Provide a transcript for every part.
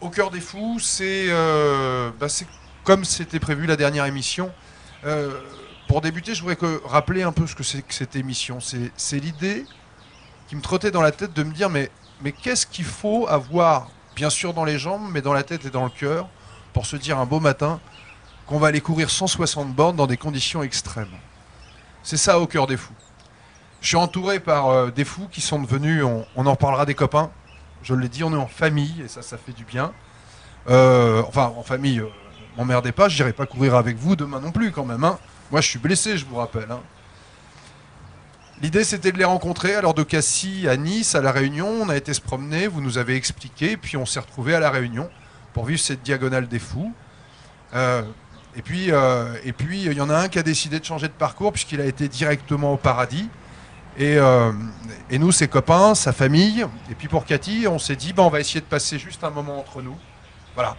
Au cœur des fous, c'est comme c'était prévu la dernière émission. Euh, pour débuter, je voudrais rappeler un peu ce que c'est que cette émission. C'est l'idée qui me trottait dans la tête de me dire mais qu'est-ce qu'il faut avoir, bien sûr dans les jambes, mais dans la tête et dans le cœur, pour se dire un beau matin qu'on va aller courir 160 bornes dans des conditions extrêmes. C'est ça au cœur des fous. Je suis entouré par des fous qui sont devenus, on en reparlera des copains, je l'ai dit, on est en famille et ça fait du bien. Enfin, en famille, m'emmerdez pas, je n'irai pas courir avec vous demain non plus quand même. Hein. Moi, je suis blessé, je vous rappelle. Hein. L'idée, c'était de les rencontrer à l'heure de Cassis, à Nice, à La Réunion. On a été se promener, vous nous avez expliqué, puis on s'est retrouvés à La Réunion pour vivre cette diagonale des fous. Euh, et puis, il y en a un qui a décidé de changer de parcours puisqu'il a été directement au paradis. Et, euh, et nous, ses copains, sa famille. Et puis pour Cathy, on s'est dit, on va essayer de passer juste un moment entre nous. Voilà.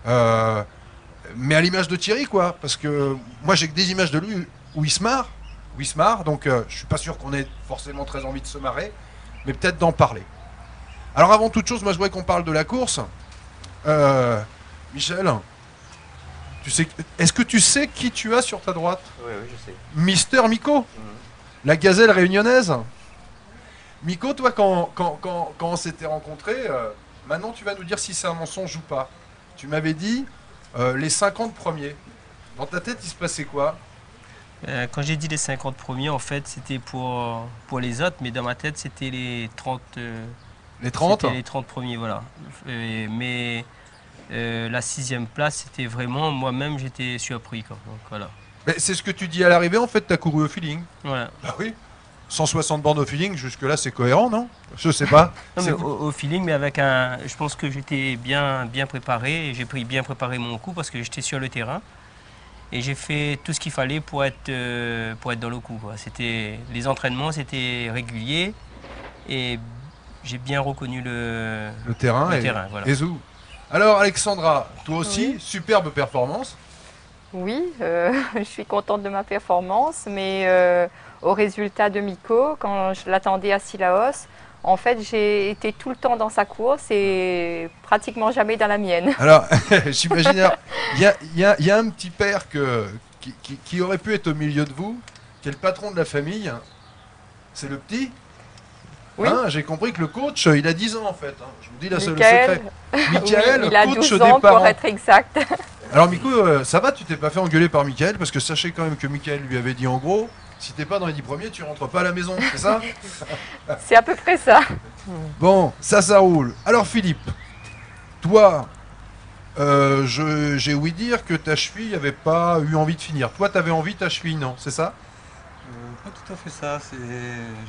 Euh, mais à l'image de Thierry, quoi. Parce que moi, j'ai que des images de lui où il se marre. Donc, je suis pas sûr qu'on ait forcément très envie de se marrer. Mais peut-être d'en parler. Alors, avant toute chose, moi, je voudrais qu'on parle de la course. Michel, est-ce que tu sais qui tu as sur ta droite? Oui, oui, je sais. Mister Miko, la gazelle réunionnaise. Miko, toi, quand on s'était rencontrés, maintenant tu vas nous dire si c'est un mensonge ou pas. Tu m'avais dit les 50 premiers. Dans ta tête, il se passait quoi? Quand j'ai dit les 50 premiers, en fait, c'était pour les autres, mais dans ma tête, c'était les 30, Les 30? c'était les 30 premiers, voilà. Mais la sixième place, c'était vraiment, moi-même, j'étais surpris, quoi. Donc, voilà. Mais c'est ce que tu dis à l'arrivée, en fait, tu as couru au feeling. Voilà. Bah oui. 160 bornes au feeling, jusque-là, c'est cohérent, non? Je sais pas. Non, C'est mais vous- au feeling, mais je pense que j'étais bien préparé, et j'ai bien préparé mon coup parce que j'étais sur le terrain. Et j'ai fait tout ce qu'il fallait pour être dans le coup, quoi. Les entraînements, c'était régulier et j'ai bien reconnu Le terrain. le terrain. Voilà. Et Zou. Alors, Alexandra, toi aussi, Oui, superbe performance. oui, je suis contente de ma performance, mais au résultat de Miko, quand je l'attendais à Sillaos, en fait, j'ai été tout le temps dans sa course et pratiquement jamais dans la mienne. Alors, j'imagine, alors, il y a un petit père qui aurait pu être au milieu de vous, qui est le patron de la famille. C'est le petit. Oui, Hein, j'ai compris que le coach, il a 10 ans en fait. Hein. Je vous dis là, c'est le Michael, secret. Michael, oui, il a coach 12 des ans pour parents. être exact. Alors Miko, ça va, tu t'es pas fait engueuler par Michael, parce que sachez quand même que Michael lui avait dit en gros, si t'es pas dans les 10 premiers, tu rentres pas à la maison, c'est ça? C'est à peu près ça. Bon, ça roule. Alors Philippe, toi, j'ai ouï dire que ta cheville avait pas eu envie de finir. Toi, t'avais envie, ta cheville, non, c'est ça? Pas tout à fait ça.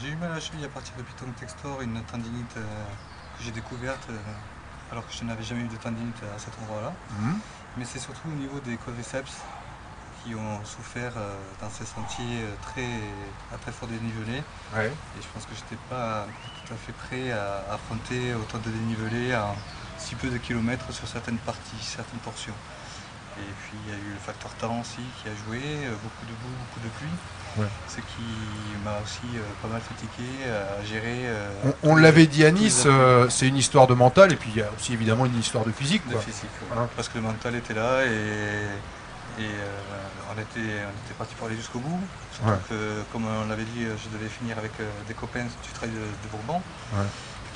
J'ai eu mal à la cheville à partir de Python Textor, une tendinite que j'ai découverte alors que je n'avais jamais eu de tendinite à cet endroit-là. Mhm. Mais c'est surtout au niveau des quadriceps qui ont souffert dans ces sentiers à très fort dénivelé. Ouais. Et je pense que j'étais pas tout à fait prêt à affronter autant de dénivelé à si peu de kilomètres sur certaines parties, certaines portions. Et puis il y a eu le facteur temps aussi qui a joué, beaucoup de boue, beaucoup de pluie. Ouais. Ce qui m'a aussi pas mal fatigué à gérer. On l'avait dit à tous les Nice, aspects c'est une histoire de mental, et puis il y a aussi évidemment une histoire de physique. de Quoi. physique. Ouais. Hein. Parce que le mental était là et on était parti pour aller jusqu'au bout. Surtout Ouais. que, comme on l'avait dit, je devais finir avec des copains du trail de Bourbon Ouais.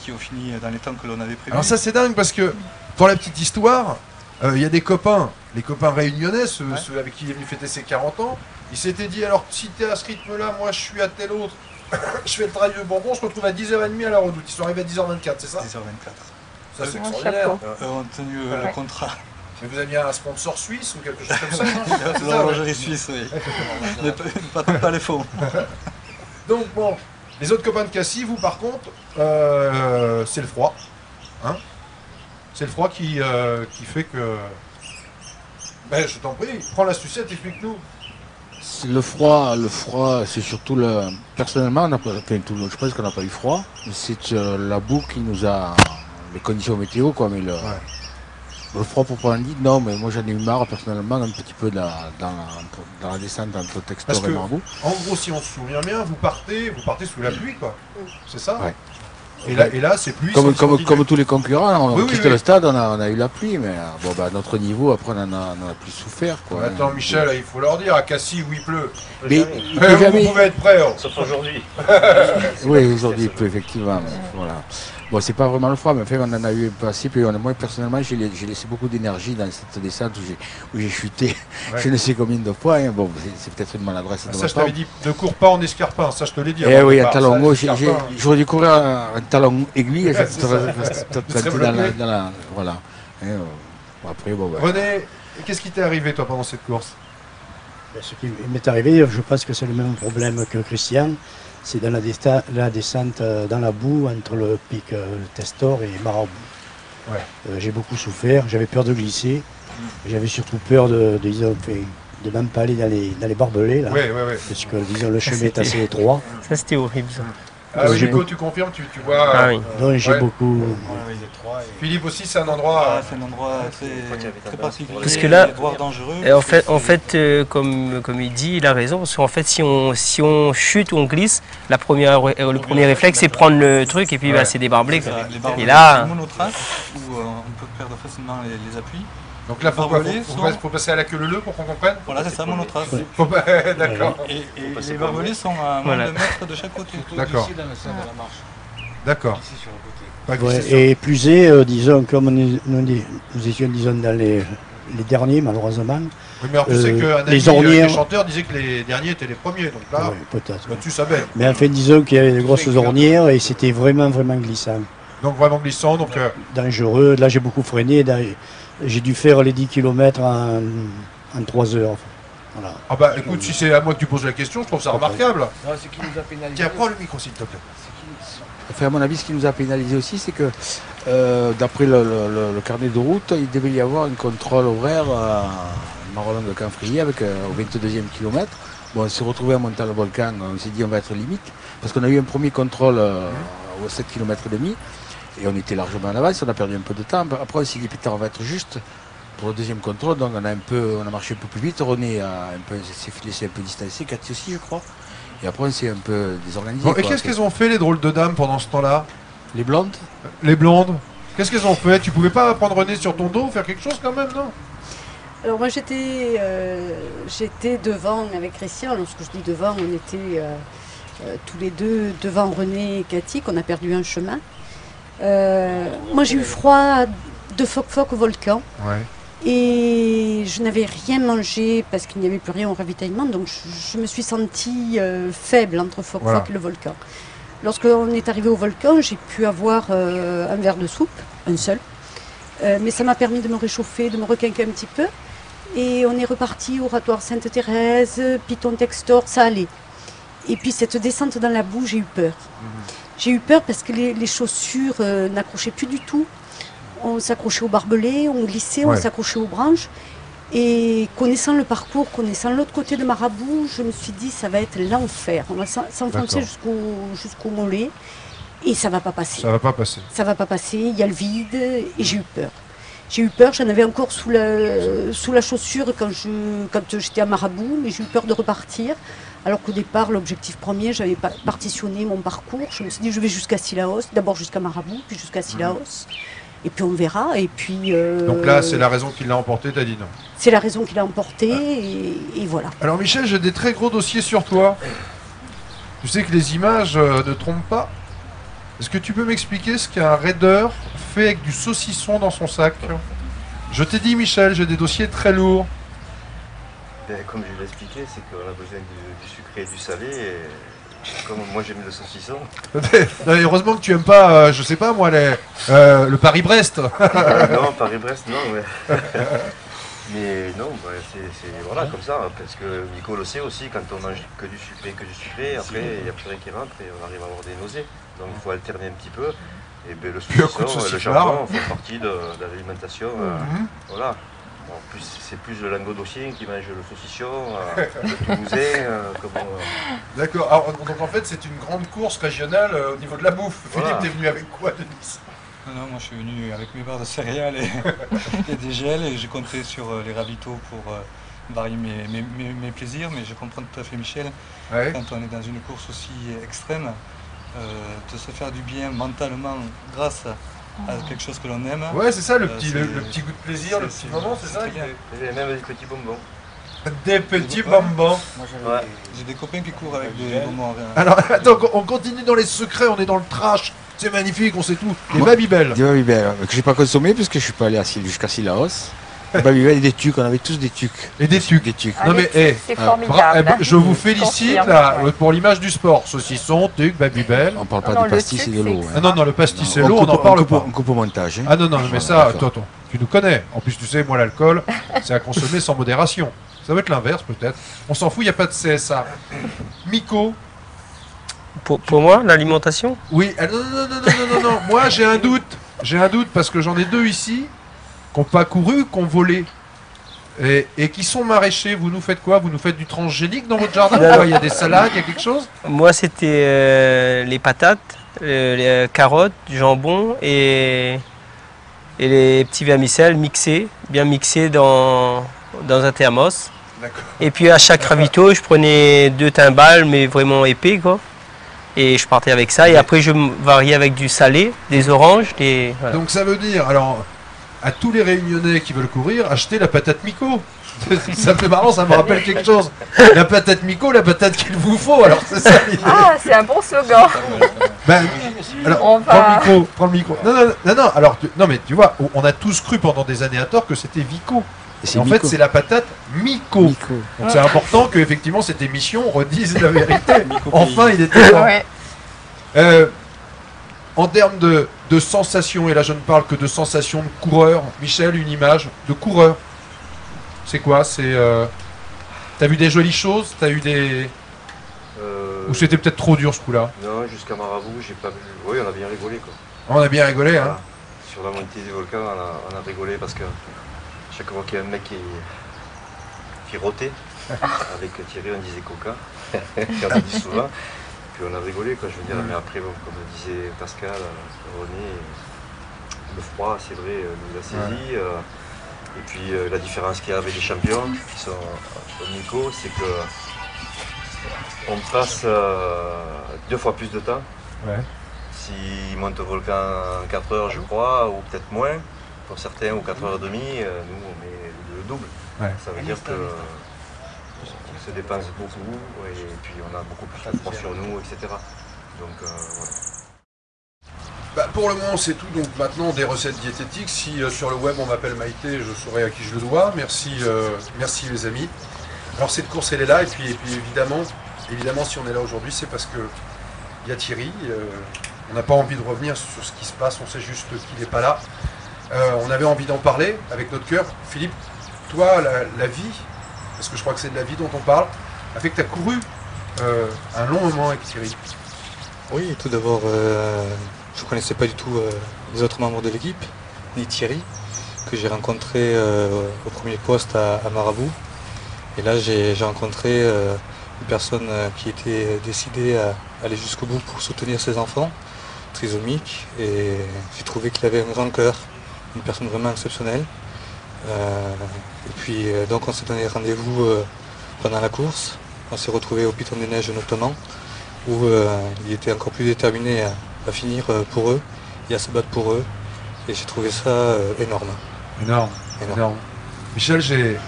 qui ont fini dans les temps que l'on avait prévus. Alors ça c'est dingue parce que, pour la petite histoire, il y a des copains, les copains réunionnais, ceux avec qui il est venu fêter ses 40 ans, ils s'étaient dit alors si t'es à ce rythme-là, moi je suis à tel autre, je fais le trail de Bourbon, je me retrouve à 10h30 à la redoute. Ils sont arrivés à 10h24, c'est ça? 10h24. Ça c'est Un extraordinaire. chapeau. On a tenu le Ouais. contrat. Mais vous aviez un sponsor suisse ou quelque chose comme ça, non? C'est ça, L'horlogerie suisse, oui. Ne pas les fonds. Donc bon, les autres copains de Cassis, vous par contre, c'est le froid. Hein, c'est le froid qui fait que... Ben, je t'en prie, prends la sucette, explique-nous. Le froid, c'est surtout le. Personnellement, on n'a pas, enfin, je pense qu'on n'a pas eu froid. C'est la boue qui nous a. Les conditions météo, quoi. Mais le froid pour prendre dit, non, mais moi j'en ai eu marre personnellement un petit peu dans la descente entre Parce Textor que, et Marbou. en gros, si on se souvient bien, vous partez sous la pluie, quoi. C'est ça? Ouais. Et là c'est pluie. Comme tous les concurrents, on quitte le stade, on a eu la pluie, mais bon, à notre niveau, après, on a plus souffert. Quoi. Attends, Michel, il faut leur dire, à Cassis, où il pleut. Mais vous pouvez être prêts. Sauf aujourd'hui. Oui, aujourd'hui, il pleut, effectivement. Mais, voilà. Bon, c'est pas vraiment le froid, mais en fait, on en a eu un passé. Puis moi, personnellement, j'ai laissé beaucoup d'énergie dans cette descente où j'ai chuté je ne sais combien de fois. Hein. Bon, c'est peut-être une maladresse. Ça, je t'avais dit, ne cours pas en escarpin, ça, je te l'ai dit. Eh oui, un talon haut. J'aurais dû courir un talon aiguille, et ça serait planté dans la. Voilà. Et, après, bon, René, qu'est-ce qui t'est arrivé, toi, pendant cette course? Ce qui m'est arrivé, je pense que c'est le même problème que Christian. C'est dans la descente dans la boue entre le pic Testor et Marabout. Ouais. J'ai beaucoup souffert, j'avais peur de glisser, j'avais surtout peur de m'empaler dans les barbelés, là, parce que disons, le chemin est assez étroit. Ça, c'était horrible, ça. Ah oui, Nico, tu confirmes, tu vois. Ah oui. Donc j'ai beaucoup. Philippe aussi, c'est un endroit. C'est un endroit très particulier. Parce que là, voire dangereux. Et en fait, comme il dit, il a raison. Parce qu'en fait, si on chute ou on glisse, le premier réflexe, c'est prendre le truc et puis c'est des barbelés. Et là, monotrace où on peut perdre facilement les appuis. Donc là, faut passer à la queue leu pour qu'on comprenne. Voilà, c'est ça, monotrace. D'accord. Et les barbelés sont à moins de mètres de chaque côté. D'accord. D'accord. Et plus disons, comme nous étions disons, dans les derniers, malheureusement. Oui, mais alors, tu sais qu'un ami des chanteurs disait que les derniers étaient les premiers. Donc là, là-dessus, ça bête. Mais en fait, disons qu'il y avait des grosses ornières et c'était vraiment glissant. Donc vraiment glissant. Donc, dangereux. Là, j'ai beaucoup freiné. J'ai dû faire les 10 km en 3 heures. Voilà. Ah bah écoute, si c'est à moi que tu poses la question, je trouve ça remarquable. Non, ce qui nous a pénalisé. Tiens, prends le micro s'il te plaît. Enfin, à mon avis, ce qui nous a pénalisé aussi, c'est que d'après le carnet de route, il devait y avoir un contrôle horaire à Marolin de Canfrier avec au 22e kilomètre. Bon, on s'est retrouvé à monter le volcan, on s'est dit on va être limite, parce qu'on a eu un premier contrôle au 7 km et demi. Et on était largement en avance, on a perdu un peu de temps. Après, on s'est dit, putain, on va être juste pour le deuxième contrôle. Donc, on a marché un peu plus vite. René s'est laissé un peu distancé, Cathy aussi, je crois. Et après, on s'est un peu désorganisé. Bon, et qu'est-ce qu'elles ont fait, les drôles de dames, pendant ce temps-là? Les blondes? Les blondes. Qu'est-ce qu'elles ont fait? Tu pouvais pas prendre René sur ton dos, faire quelque chose quand même, non? Alors, moi, j'étais devant avec Christian. Lorsque je dis devant, on était tous les deux devant René et Cathy, qu'on a perdu un chemin. Moi j'ai eu froid de Foc-Foc au volcan et je n'avais rien mangé parce qu'il n'y avait plus rien au ravitaillement, donc je me suis sentie faible entre Foc-Foc et le volcan. Lorsqu'on est arrivé au volcan, j'ai pu avoir un verre de soupe, un seul, mais ça m'a permis de me réchauffer, de me requinquer un petit peu, et on est reparti au oratoire Sainte-Thérèse, Piton Textor, ça allait. Et puis cette descente dans la boue, j'ai eu peur. J'ai eu peur parce que les chaussures n'accrochaient plus du tout. On s'accrochait aux barbelés, on glissait, on s'accrochait aux branches. Et connaissant le parcours, connaissant l'autre côté de Marabout, je me suis dit ça va être l'enfer. On va s'enfoncer jusqu'au mollet et ça va pas passer. Ça va pas passer. Ça va pas passer, il y a le vide et j'ai eu peur. J'ai eu peur, j'en avais encore sous la chaussure quand j'étais à Marabout, mais j'ai eu peur de repartir. Alors qu'au départ, l'objectif premier, j'avais partitionné mon parcours. Je me suis dit, je vais jusqu'à Sillaos, d'abord jusqu'à Marabout, puis jusqu'à Sillaos. Et puis on verra. Et puis, donc là, c'est la raison qui l'a emporté, t'as dit non? C'est la raison qui l'a emporté, et voilà. Alors Michel, j'ai des très gros dossiers sur toi. Tu sais que les images ne trompent pas. Est-ce que tu peux m'expliquer ce qu'un raider fait avec du saucisson dans son sac? Je t'ai dit Michel, j'ai des dossiers très lourds. Comme je l'ai expliqué, c'est qu'on a besoin du sucré et du salé. Et comme moi j'aime le saucisson. Heureusement que tu aimes pas, je sais pas moi, le Paris-Brest. Non, Paris-Brest, non. Mais non, c'est voilà, comme ça. Parce que Nico le sait aussi, quand on mange que du sucré, après il n'y a plus rien qui rentre et on arrive à avoir des nausées. Donc il faut alterner un petit peu. Et bien, le saucisson et le jambon font partie de l'alimentation. Voilà. En plus, c'est plus le languedocien qui mange le saucisson, le toulousain. D'accord. Donc en fait, c'est une grande course régionale au niveau de la bouffe. Voilà. Philippe, t'es venu avec quoi de Nice? Non, moi je suis venu avec mes barres de céréales et des gels et j'ai compté sur les ravitaux pour varier mes plaisirs, mais je comprends tout à fait Michel, quand on est dans une course aussi extrême, de se faire du bien mentalement grâce à quelque chose que l'on aime. Ouais, c'est ça, le petit goût de plaisir, le petit moment, c'est ça. très bien. Et même des petits bonbons. Des petits bonbons. J'ai des copains qui courent avec des bonbons. Alors, attends, on continue dans les secrets, on est dans le trash. C'est magnifique, on sait tout. Des Babybel. Des Babybel, que j'ai pas consommé puisque je suis pas allé jusqu'à Sillaos. Des Babybel et des tucs, on avait tous des tucs. Et des tucs. Des tucs. Non mais, c'est formidable. je vous félicite là, pour l'image du sport. Saucisson, tucs, Babybel. On parle pas de pastis et de l'eau. Ah non, le pastis et l'eau, on n'en parle pas. On coupe au montage. Ah non, mais ça, toi, tu nous connais. En plus, tu sais, moi, l'alcool, c'est à consommer sans modération. Ça va être l'inverse, peut-être. On s'en fout, il n'y a pas de CSA. Miko. Pour moi, l'alimentation? Oui, non. Moi, j'ai un doute. J'ai un doute parce que j'en ai deux ici qui n'ont pas couru, qui ont volé. Et qui sont maraîchers. Vous nous faites quoi? Vous nous faites du transgénique dans votre jardin? Il y a des salades, il y a quelque chose? Moi, c'était les patates, les carottes, du jambon et les petits vermicelles bien mixés dans un thermos. Et puis à chaque ravito, je prenais 2 timbales, mais vraiment épais, quoi. Et je partais avec ça. Et après, je variais avec du salé, des oranges. Voilà. Donc ça veut dire, alors, à tous les Réunionnais qui veulent courir, achetez la patate Miko. Ça fait marrant, ça me rappelle quelque chose. La patate Miko, la patate qu'il vous faut, alors c'est ça l'idée. Ah, c'est un bon slogan. Ben, alors, prends le micro. Non, alors, non mais tu vois, on a tous cru pendant des années à tort que c'était Vico. Et en fait, c'est la patate Miko. Donc c'est important que effectivement cette émission redise la vérité. Enfin, il était temps. Ouais. En termes de sensations, et là je ne parle que de sensations de coureur, Michel, une image de coureur. C'est quoi? T'as vu des jolies choses? T'as eu des... Ou c'était peut-être trop dur ce coup-là? Non, jusqu'à Marabout, j'ai pas vu. Oui, on a bien rigolé quoi. On a bien rigolé, hein. Sur la montée des volcans, on a rigolé parce que chaque fois qu'il y a un mec qui rotait, avec Thierry on disait coca, on le dit souvent, puis on a rigolé quoi, je veux dire, mais après, bon, comme disait Pascal, René, le froid, c'est vrai, nous a saisi, et puis la différence qu'il y a avec les champions, qui sont au Nico, c'est que on passe 2 fois plus de temps. S'ils montent au volcan en 4 heures, je crois, ou peut-être moins, pour certains, ou 4h30, nous on met le double. Ça veut dire que se dépense beaucoup, et puis on a beaucoup plus de froid sur nous, etc. Donc voilà. Bah, pour le moment c'est tout, donc maintenant des recettes diététiques. Si sur le web on m'appelle Maïté, je saurai à qui je le dois. Merci, merci les amis. Alors cette course elle est là, et puis évidemment si on est là aujourd'hui c'est parce que il y a Thierry. On n'a pas envie de revenir sur ce qui se passe, on sait juste qu'il n'est pas là. On avait envie d'en parler avec notre cœur. Philippe, toi, la vie, parce que je crois que c'est de la vie dont on parle, a fait que tu as couru un long moment avec Thierry. Oui, tout d'abord, je ne connaissais pas du tout les autres membres de l'équipe, ni Thierry, que j'ai rencontré au premier poste à Marabout. Et là, j'ai rencontré une personne qui était décidée à aller jusqu'au bout pour soutenir ses enfants trisomiques. Et j'ai trouvé qu'il avait un grand cœur, une personne vraiment exceptionnelle. Et puis donc on s'est donné rendez-vous pendant la course. On s'est retrouvé au Piton des Neiges notamment, où il était encore plus déterminé à finir pour eux et à se battre pour eux. Et j'ai trouvé ça énorme. Énorme. Michel, j'ai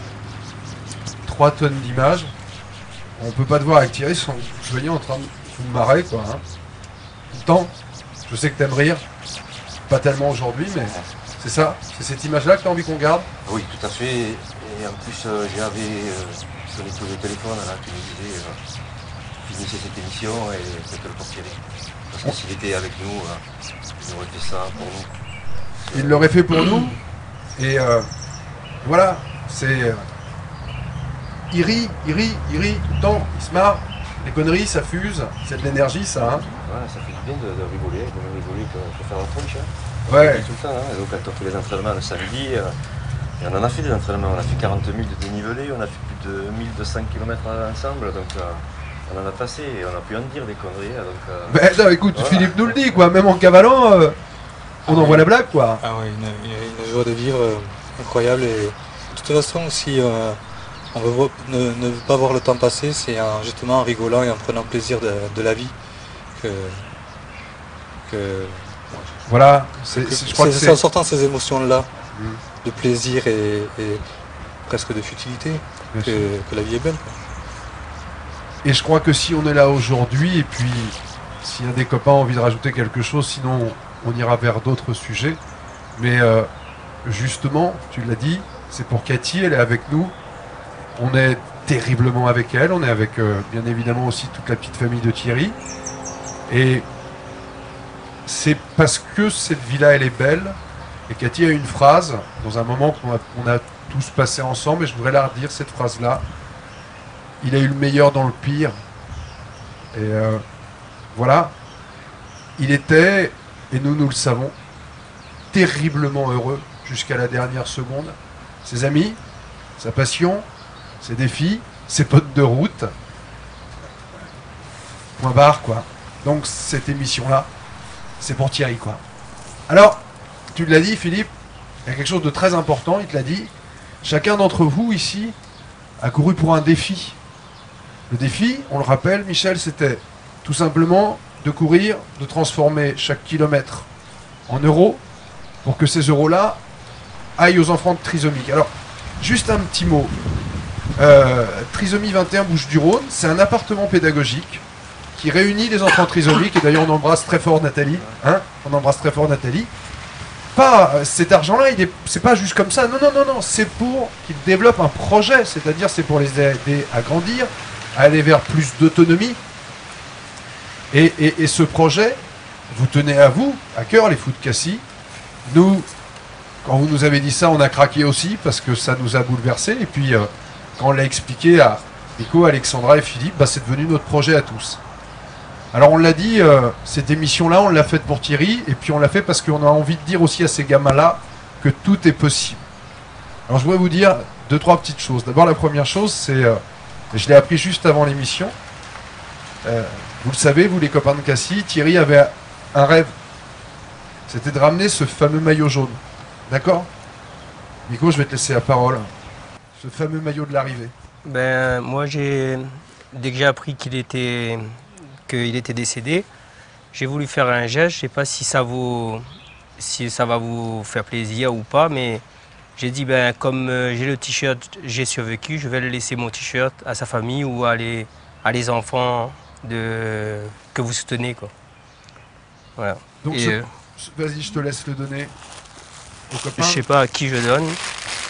3 tonnes d'images. On peut pas te voir avec Thierry sans que vous soyez en train de vous marrer, quoi. Hein. Tout le temps. Je sais que t'aimes rire. Pas tellement aujourd'hui, mais c'est ça. C'est cette image-là que tu as envie qu'on garde? Oui, tout à fait. Et en plus, j'avais sur le téléphone là, qui nous disait finissez cette émission et faites-le pour Thierry. Parce que s'il était avec nous, il aurait fait ça pour nous. Il l'aurait fait pour nous. Et voilà, c'est... il rit tout le temps, il se marre. Les conneries, ça fuse, c'est de l'énergie, ça. Hein. Ouais, ça fait du bien de rigoler, que faire la tronche. Hein. Ouais. Tout le temps, hein. Donc quand on fait les entraînements le samedi, et on en a fait des entraînements, on a fait 40 000 de dénivelé, on a fait plus de 1200 km ensemble, donc on en a passé et on a pu en dire des conneries. Donc, ben non, écoute, voilà. Philippe nous le dit, quoi. Même en cavalant, on envoie la blague, quoi. Ah oui, une joie de vivre incroyable. Et de toute façon, si on ne veut pas voir le temps passer, c'est justement en rigolant et en prenant plaisir de la vie Voilà, je crois que c'est en sortant ces émotions-là, de plaisir et presque de futilité, que la vie est belle. Et je crois que si on est là aujourd'hui, et puis s'il y a des copains ont envie de rajouter quelque chose, sinon on ira vers d'autres sujets. Mais justement, tu l'as dit, c'est pour Cathy, elle est avec nous. On est terriblement avec elle, on est avec bien évidemment aussi toute la petite famille de Thierry. Et c'est parce que cette vie-là, elle est belle. Et Cathy a une phrase, dans un moment qu'on a tous passé ensemble, et je voudrais la redire, cette phrase-là. Il a eu le meilleur dans le pire. Et voilà. Il était, et nous le savons, terriblement heureux jusqu'à la dernière seconde. Ses amis, sa passion, ses défis, ses potes de route. Point barre, quoi. Donc cette émission-là, c'est pour Thierry, quoi. Alors, tu l'as dit, Philippe, il y a quelque chose de très important, il te l'a dit. Chacun d'entre vous, ici, a couru pour un défi. Le défi, on le rappelle, Michel, c'était tout simplement de courir, de transformer chaque kilomètre en euros pour que ces euros-là aillent aux enfants trisomiques. Alors, juste un petit mot. Trisomie 21 Bouches-du-Rhône, c'est un appartement pédagogique qui réunit les enfants trisomiques, et d'ailleurs on embrasse très fort Nathalie. Hein, on embrasse très fort Nathalie. Cet argent-là, c'est pas juste comme ça. Non, c'est pour qu'ils développent un projet, c'est-à-dire c'est pour les aider à grandir, à aller vers plus d'autonomie. Et ce projet, vous tenez à cœur, les fous de Cassis. Nous, quand vous nous avez dit ça, on a craqué aussi, parce que ça nous a bouleversés. Et puis, quand on l'a expliqué à Nico, Alexandra et Philippe, c'est devenu notre projet à tous. Alors on l'a dit, cette émission-là, on l'a faite pour Thierry, et puis on l'a fait parce qu'on a envie de dire aussi à ces gamins-là que tout est possible. Alors je voudrais vous dire 2-3 petites choses. D'abord, la première chose, c'est, je l'ai appris juste avant l'émission, vous le savez, vous les copains de Cassis, Thierry avait un rêve. C'était de ramener ce fameux maillot jaune. D'accord ? Nico, je vais te laisser la parole. Ce fameux maillot de l'arrivée. Moi, dès que j'ai appris qu'il était décédé, j'ai voulu faire un geste. Je ne sais pas si ça va vous faire plaisir ou pas, mais j'ai dit, comme j'ai le t-shirt, j'ai survécu, je vais le laisser mon t-shirt à sa famille ou à les enfants que vous soutenez, quoi. Voilà. Donc vas-y, je te laisse le donner aux copains. Je ne sais pas à qui je donne.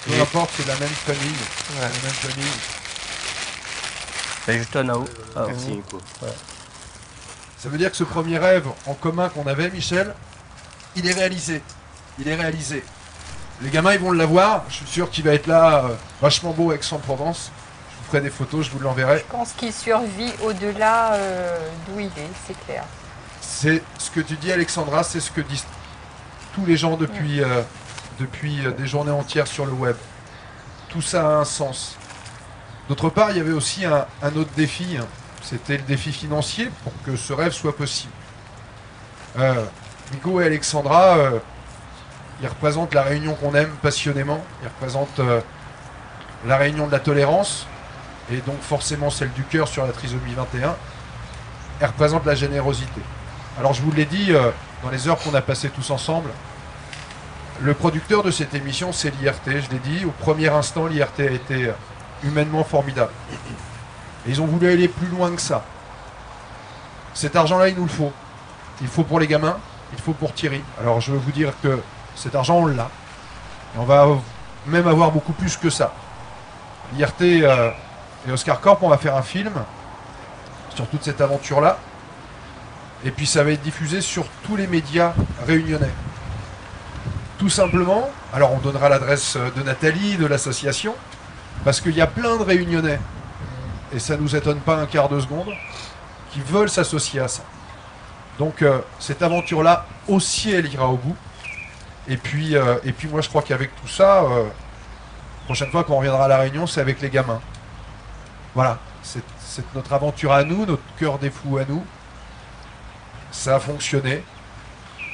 Peu importe, c'est la même famille. Ouais. La même famille. Je donne à vous. Merci, Nico. Ouais. Ça veut dire que ce premier rêve en commun qu'on avait, Michel, il est réalisé. Il est réalisé. Les gamins, ils vont l'avoir. Je suis sûr qu'il va être là, vachement beau avec Aix-en-Provence. Je vous ferai des photos, je vous l'enverrai. Je pense qu'il survit au-delà d'où il est, c'est clair. C'est ce que tu dis, Alexandra, c'est ce que disent tous les gens depuis des journées entières sur le web. Tout ça a un sens. D'autre part, il y avait aussi un autre défi. C'était le défi financier pour que ce rêve soit possible. Nico et Alexandra, ils représentent la Réunion qu'on aime passionnément. Ils représentent la Réunion de la tolérance, et donc forcément celle du cœur sur la trisomie 21. Ils représentent la générosité. Alors je vous l'ai dit dans les heures qu'on a passées tous ensemble, le producteur de cette émission, c'est l'IRT. Je l'ai dit, au premier instant, l'IRT a été humainement formidable. Et ils ont voulu aller plus loin que ça. Cet argent-là, il nous le faut. Il faut pour les gamins, il faut pour Thierry. Alors je veux vous dire que cet argent, on l'a. Et on va même avoir beaucoup plus que ça. l'IRT et Oscar Corp, on va faire un film sur toute cette aventure-là. Et puis ça va être diffusé sur tous les médias réunionnais. Tout simplement, alors on donnera l'adresse de Nathalie, de l'association, parce qu'il y a plein de réunionnais, et ça ne nous étonne pas un quart de seconde, qui veulent s'associer à ça. Donc cette aventure-là aussi, elle ira au bout. Et puis moi je crois qu'avec tout ça, prochaine fois qu'on reviendra à La Réunion, c'est avec les gamins. Voilà, c'est notre aventure à nous, notre cœur des fous à nous. Ça a fonctionné.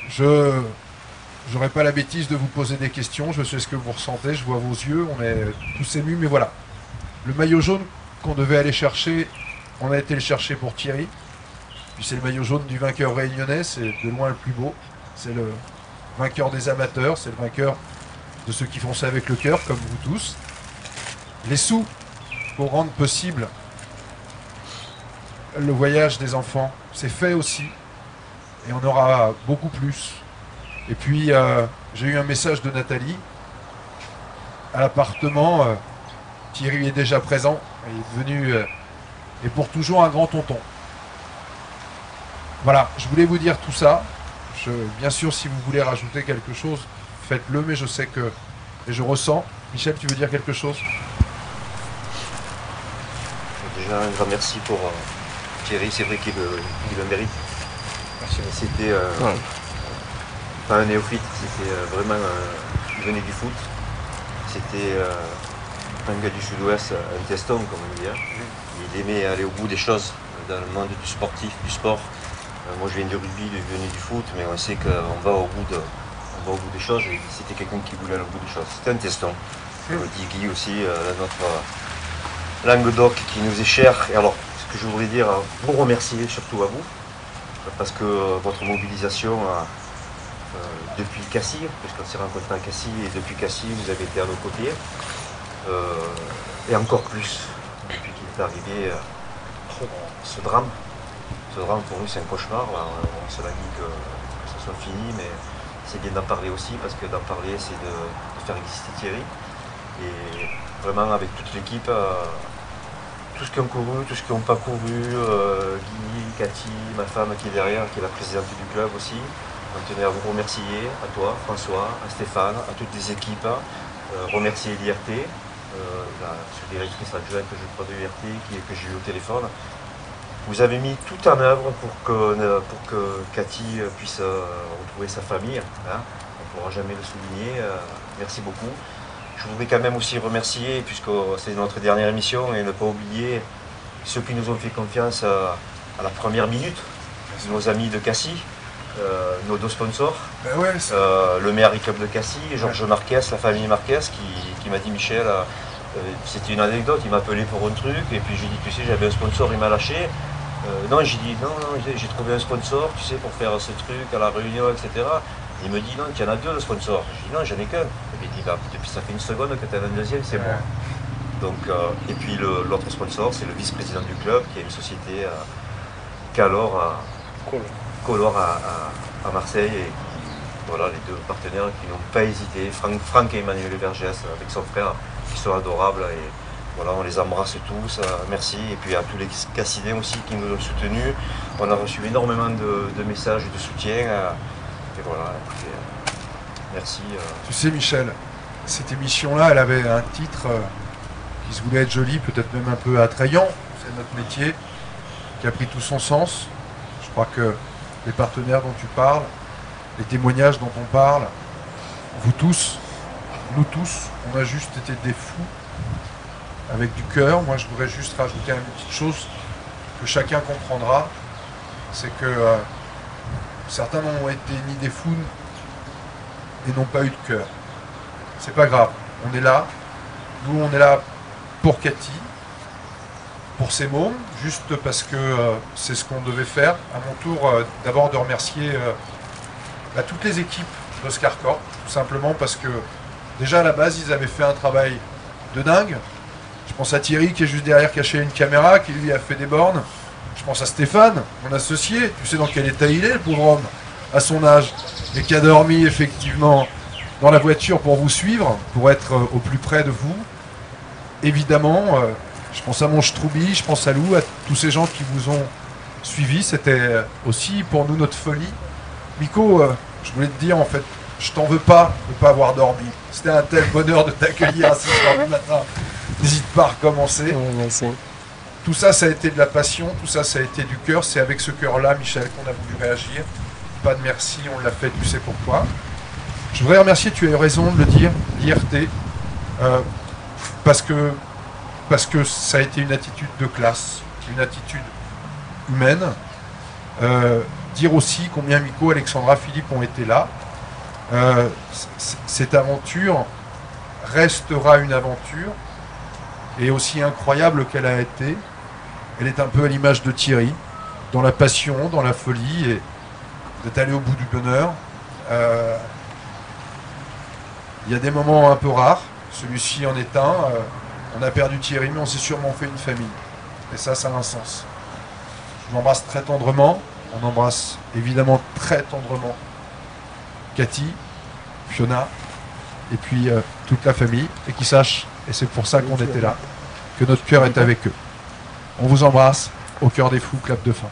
Je n'aurai pas la bêtise de vous poser des questions, je sais ce que vous ressentez, je vois vos yeux, on est tous émus, mais voilà. Le maillot jaune qu'on devait aller chercher, on a été le chercher pour Thierry. Puis c'est le maillot jaune du vainqueur réunionnais, c'est de loin le plus beau. C'est le vainqueur des amateurs, c'est le vainqueur de ceux qui font ça avec le cœur, comme vous tous. Les sous pour rendre possible le voyage des enfants, c'est fait aussi. Et on aura beaucoup plus. Et puis, j'ai eu un message de Nathalie. À l'appartement, Thierry est déjà présent. Il est devenu, et pour toujours, un grand tonton. Voilà, je voulais vous dire tout ça. Bien sûr, si vous voulez rajouter quelque chose, faites-le, mais je sais que... Et je ressens. Michel, tu veux dire quelque chose? Déjà, un grand merci pour Thierry, c'est vrai qu'il le mérite. C'était pas un néophyte, c'était vraiment... il venait du foot. C'était un gars du sud-ouest, un teston, comme on dit. Il aimait aller au bout des choses dans le monde du sportif, du sport. Moi je viens du rugby, il venait du foot, mais on sait qu'on va au bout des choses, et c'était quelqu'un qui voulait aller au bout des choses. C'était un teston. On dit Guy aussi, notre Languedoc qui nous est cher. Et alors, ce que je voulais dire, vous remercier surtout à vous, parce que votre mobilisation depuis Cassis, puisqu'on s'est rencontrés à Cassis, et depuis Cassis, vous avez été à nos côtés, et encore plus, depuis qu'il est arrivé ce drame. Ce drame pour nous c'est un cauchemar, on se l'a dit que ce soit fini, mais c'est bien d'en parler aussi, parce que d'en parler c'est de faire exister Thierry. Et vraiment avec toute l'équipe, tous ceux qui ont couru, tous ceux qui n'ont pas couru, Guy, Cathy, ma femme qui est derrière, qui est la présidente du club aussi, on tenait à vous remercier, à toi François, à Stéphane, à toutes les équipes, remercier l'IRT, la directrice adjointe je crois de l'IRT que j'ai eu au téléphone. Vous avez mis tout en œuvre pour que Cathy puisse retrouver sa famille. On ne pourra jamais le souligner. Merci beaucoup. Je voudrais quand même aussi remercier, puisque c'est notre dernière émission, et ne pas oublier ceux qui nous ont fait confiance à la première minute, nos amis de Cassis, nos deux sponsors, le Méhari Club de Cassis, Georges Marquez, la famille Marquez, qui m'a dit Michel, c'était une anecdote, il m'a appelé pour un truc, et puis j'ai dit, tu sais, j'avais un sponsor, il m'a lâché. Non, j'ai dit, non, j'ai trouvé un sponsor, tu sais, pour faire ce truc à la réunion, etc. Il me dit, non, tu en as deux, le sponsor. J'ai dit, non, j'en ai qu'un. Il m'a dit, bah, depuis ça fait une seconde que tu as un deuxième, c'est moi. Donc, et puis l'autre sponsor, c'est le vice-président du club, qui a une société Calor à Marseille. Et voilà, les deux partenaires qui n'ont pas hésité, Franck et Emmanuel Vergès, avec son frère, qui sont adorables. Et, voilà, on les embrasse tous, merci. Et puis à tous les Cassidens aussi qui nous ont soutenus. On a reçu énormément de messages de soutien. Et voilà, écoutez, merci. Tu sais Michel, cette émission-là, elle avait un titre qui se voulait être joli, peut-être même un peu attrayant. C'est notre métier qui a pris tout son sens. Je crois que les partenaires dont tu parles, les témoignages dont on parle, vous tous, nous tous, on a juste été des fous. Avec du cœur. Moi je voudrais juste rajouter une petite chose que chacun comprendra, c'est que certains n'ont été ni des fous et n'ont pas eu de cœur. C'est pas grave, on est là, nous on est là pour Cathy, pour ces mômes, juste parce que c'est ce qu'on devait faire. À mon tour d'abord de remercier toutes les équipes d'Oscar Corp, tout simplement parce que déjà à la base ils avaient fait un travail de dingue. Je pense à Thierry qui est juste derrière caché une caméra, qui lui a fait des bornes. Je pense à Stéphane, mon associé. Tu sais dans quel état il est, le pauvre homme, à son âge, et qui a dormi effectivement dans la voiture pour vous suivre, pour être au plus près de vous. Évidemment, je pense à mon Stroubi, je pense à Lou, à tous ces gens qui vous ont suivis. C'était aussi pour nous notre folie. Miko, je voulais te dire en fait, je t'en veux pas de ne pas avoir dormi. C'était un tel bonheur de t'accueillir à 6h du matin. N'hésite pas à recommencer. Tout ça, ça a été de la passion, tout ça, ça a été du cœur. C'est avec ce cœur-là, Michel, qu'on a voulu réagir. Pas de merci, on l'a fait, tu sais pourquoi. Je voudrais remercier, tu as eu raison de le dire, l'IRT, parce que ça a été une attitude de classe, une attitude humaine. Dire aussi combien Miko, Alexandra, Philippe ont été là. Cette aventure restera une aventure, et aussi incroyable qu'elle a été, elle est un peu à l'image de Thierry. dans la passion, dans la folie, et vous êtes allé au bout du bonheur. Il y a des moments un peu rares, celui-ci en est un. On a perdu Thierry, mais on s'est sûrement fait une famille. Et ça a un sens. Je vous embrasse très tendrement. On embrasse évidemment très tendrement Cathy, Fiona, et puis toute la famille. Et qu'ils sachent, et c'est pour ça qu'on était là, que notre cœur est avec eux. On vous embrasse, au cœur des fous, clap de fin.